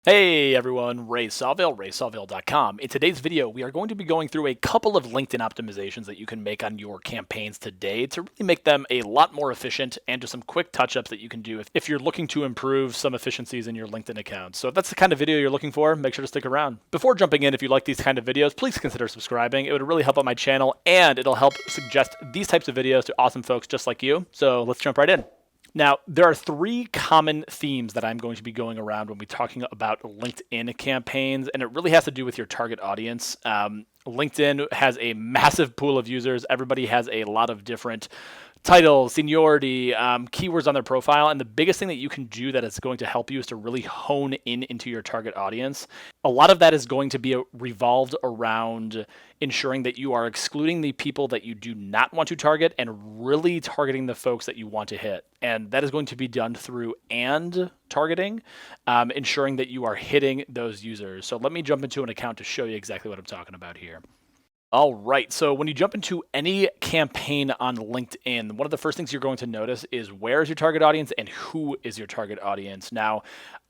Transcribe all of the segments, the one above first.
Hey everyone, Ray Sawvell, RaySawvell.com. In today's video, we are going to be going through a couple of LinkedIn optimizations that you can make on your campaigns today to really make them a lot more efficient, and just some quick touch-ups that you can do if you're looking to improve some efficiencies in your LinkedIn account. So if that's the kind of video you're looking for, make sure to stick around. Before jumping in, if you like these kind of videos, please consider subscribing. It would really help out my channel, and it'll help suggest these types of videos to awesome folks just like you. So let's jump right in. Now, there are three common themes that I'm going to be going around when we're talking about LinkedIn campaigns, and it really has to do with your target audience. LinkedIn has a massive pool of users. Everybody has a lot of different titles, seniority, keywords on their profile. And the biggest thing that you can do that is going to help you is to really hone in into your target audience. A lot of that is going to be revolved around ensuring that you are excluding the people that you do not want to target and really targeting the folks that you want to hit. And that is going to be done through and targeting, ensuring that you are hitting those users. So let me jump into an account to show you exactly what I'm talking about here. All right. So when you jump into any campaign on LinkedIn, one of the first things you're going to notice is where is your target audience and who is your target audience. Now,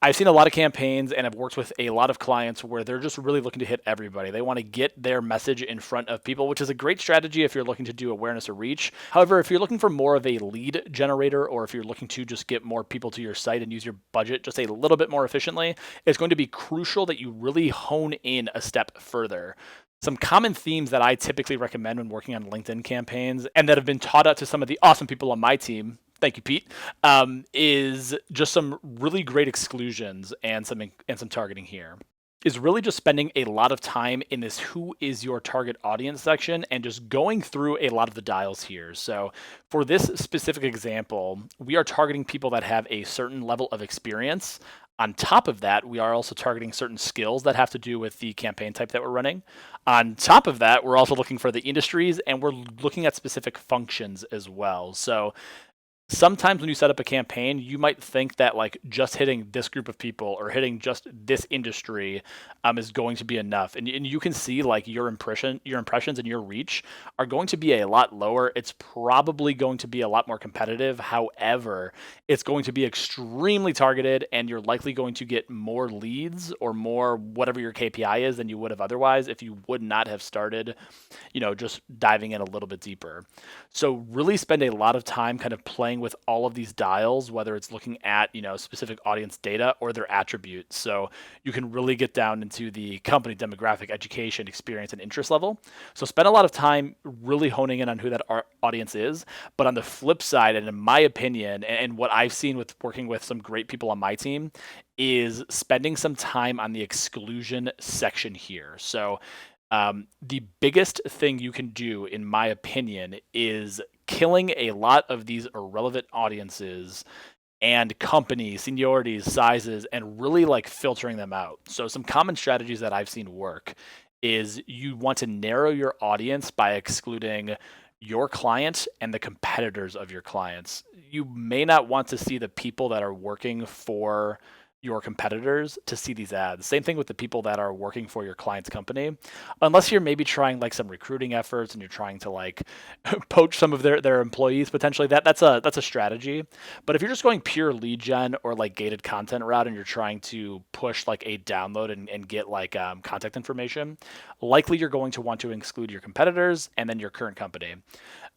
I've seen a lot of campaigns and I've worked with a lot of clients where they're just really looking to hit everybody. They want to get their message in front of people, which is a great strategy if you're looking to do awareness or reach. However, if you're looking for more of a lead generator, or if you're looking to just get more people to your site and use your budget just a little bit more efficiently, it's going to be crucial that you really hone in a step further. Some common themes that I typically recommend when working on LinkedIn campaigns, and that have been taught out to some of the awesome people on my team, thank you, Pete, is just some really great exclusions and some targeting here. Is really just spending a lot of time in this who is your target audience section and just going through a lot of the dials here. So for this specific example, we are targeting people that have a certain level of experience. On top of that, we are also targeting certain skills that have to do with the campaign type that we're running. On top of that, we're also looking for the industries, and we're looking at specific functions as well. So sometimes when you set up a campaign, you might think that like just hitting this group of people or hitting just this industry is going to be enough. And you can see like your impressions and your reach are going to be a lot lower. It's probably going to be a lot more competitive. However, it's going to be extremely targeted, and you're likely going to get more leads or more whatever your KPI is than you would have otherwise if you would not have started, just diving in a little bit deeper. So really spend a lot of time kind of playing with all of these dials, whether it's looking at, specific audience data or their attributes. So you can really get down into the company demographic, education, experience, and interest level. So spend a lot of time really honing in on who that audience is. But on the flip side, and in my opinion, and what I've seen with working with some great people on my team, is spending some time on the exclusion section here. So the biggest thing you can do, in my opinion, is killing a lot of these irrelevant audiences and companies, seniorities, sizes, and really like filtering them out. So some common strategies that I've seen work is you want to narrow your audience by excluding your client and the competitors of your clients. You may not want to see the people that are working for your competitors to see these ads. Same thing with the people that are working for your client's company. Unless you're maybe trying like some recruiting efforts and you're trying to like poach some of their employees potentially, that's a strategy. But if you're just going pure lead gen or like gated content route and you're trying to push like a download and get like contact information, likely you're going to want to exclude your competitors and then your current company.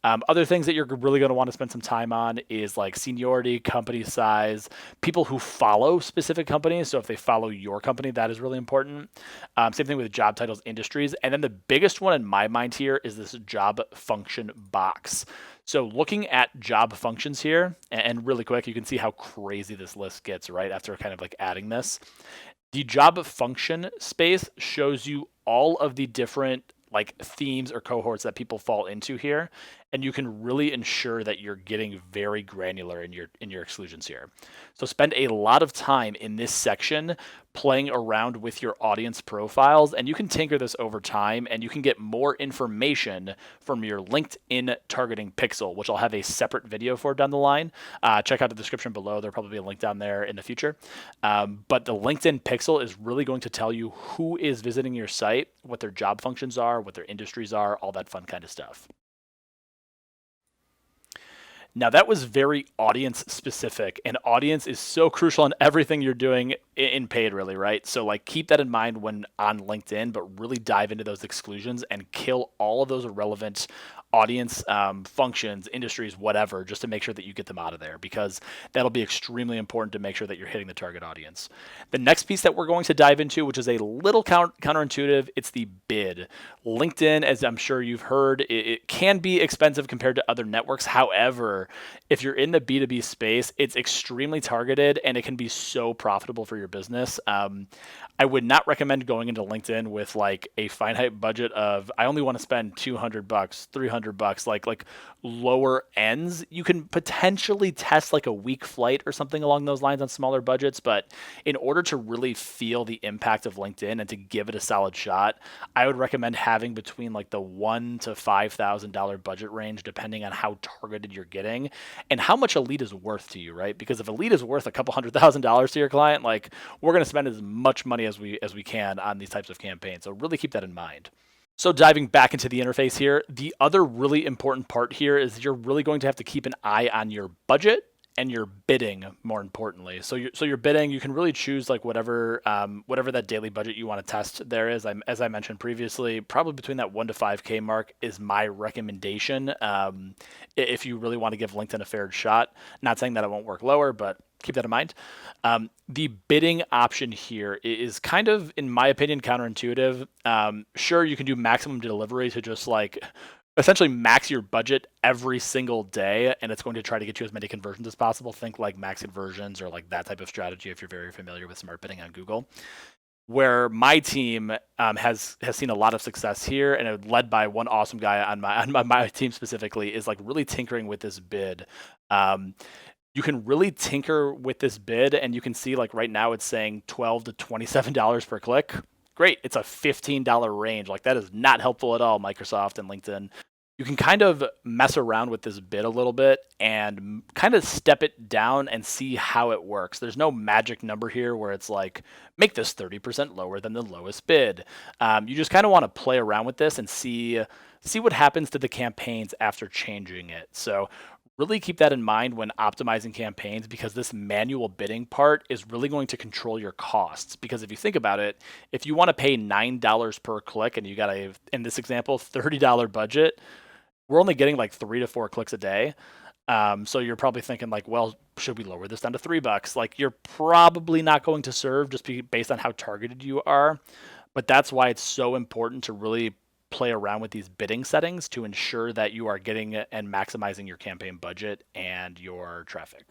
Other things that you're really going to want to spend some time on is like seniority, company size, people who follow specific companies. So if they follow your company, that is really important. Same thing with job titles, industries. And then the biggest one in my mind here is this job function box. So looking at job functions here, and really quick, you can see how crazy this list gets, right? After kind of like adding this. The job function space shows you all of the different like themes or cohorts that people fall into here, and you can really ensure that you're getting very granular in your exclusions here. So spend a lot of time in this section playing around with your audience profiles, and you can tinker this over time, and you can get more information from your LinkedIn targeting pixel, which I'll have a separate video for down the line. Check out the description below. There'll probably be a link down there in the future. But the LinkedIn pixel is really going to tell you who is visiting your site, what their job functions are, what their industries are, all that fun kind of stuff. Now, that was very audience specific, and audience is so crucial in everything you're doing in paid, really, right? So, like, keep that in mind when on LinkedIn, but really dive into those exclusions and kill all of those irrelevant audience functions, industries, whatever, just to make sure that you get them out of there, because that'll be extremely important to make sure that you're hitting the target audience. The next piece that we're going to dive into, which is a little counterintuitive, it's the bid. LinkedIn, as I'm sure you've heard, it can be expensive compared to other networks. However, if you're in the B2B space, it's extremely targeted and it can be so profitable for your business. I would not recommend going into LinkedIn with like a finite budget of I only want to spend $200, $300, like lower ends. You can potentially test like a week flight or something along those lines on smaller budgets, but in order to really feel the impact of LinkedIn and to give it a solid shot, I would recommend having between like the $1,000 to $5,000 budget range, depending on how targeted you're getting and how much a lead is worth to you, right? Because if a lead is worth a couple $100,000 to your client, like we're going to spend as much money as we can on these types of campaigns. So really keep that in mind. So diving back into the interface here, the other really important part here is you're really going to have to keep an eye on your budget and your bidding, more importantly. So your bidding, you can really choose like whatever that daily budget you want to test there is. As I mentioned previously, probably between that 1 to 5K mark is my recommendation if you really want to give LinkedIn a fair shot. Not saying that it won't work lower, but keep that in mind. The bidding option here is kind of, in my opinion, counterintuitive. Sure, you can do maximum delivery to just like essentially max your budget every single day, and it's going to try to get you as many conversions as possible. Think like max conversions or like that type of strategy if you're very familiar with smart bidding on Google. Where my team has seen a lot of success here, and led by one awesome guy on my team specifically, is like really tinkering with this bid. You can really tinker with this bid, and you can see like right now it's saying $12 to $27 per click. Great, it's a $15 range. Like that is not helpful at all, Microsoft and LinkedIn. You can kind of mess around with this bid a little bit and kind of step it down and see how it works. There's no magic number here where it's like, make this 30% lower than the lowest bid. You just kind of want to play around with this and see what happens to the campaigns after changing it. So really keep that in mind when optimizing campaigns, because this manual bidding part is really going to control your costs. Because if you think about it, if you want to pay $9 per click and you got in this example, $30 budget, we're only getting like 3 to 4 clicks a day. So you're probably thinking like, well, should we lower this down to $3? Like you're probably not going to serve just based on how targeted you are. But that's why it's so important to really play around with these bidding settings to ensure that you are getting and maximizing your campaign budget and your traffic.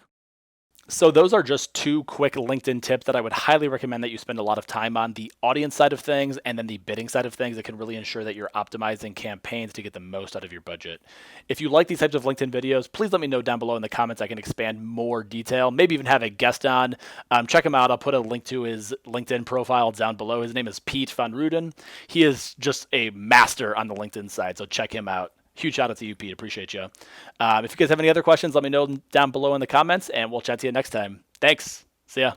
So those are just 2 quick LinkedIn tips that I would highly recommend that you spend a lot of time on: the audience side of things and then the bidding side of things that can really ensure that you're optimizing campaigns to get the most out of your budget. If you like these types of LinkedIn videos, please let me know down below in the comments. I can expand more detail, maybe even have a guest on. Check him out. I'll put a link to his LinkedIn profile down below. His name is Pete Van Ruden. He is just a master on the LinkedIn side, so check him out. Huge shout out to you, Pete. Appreciate you. If you guys have any other questions, let me know down below in the comments, and we'll chat to you next time. Thanks. See ya.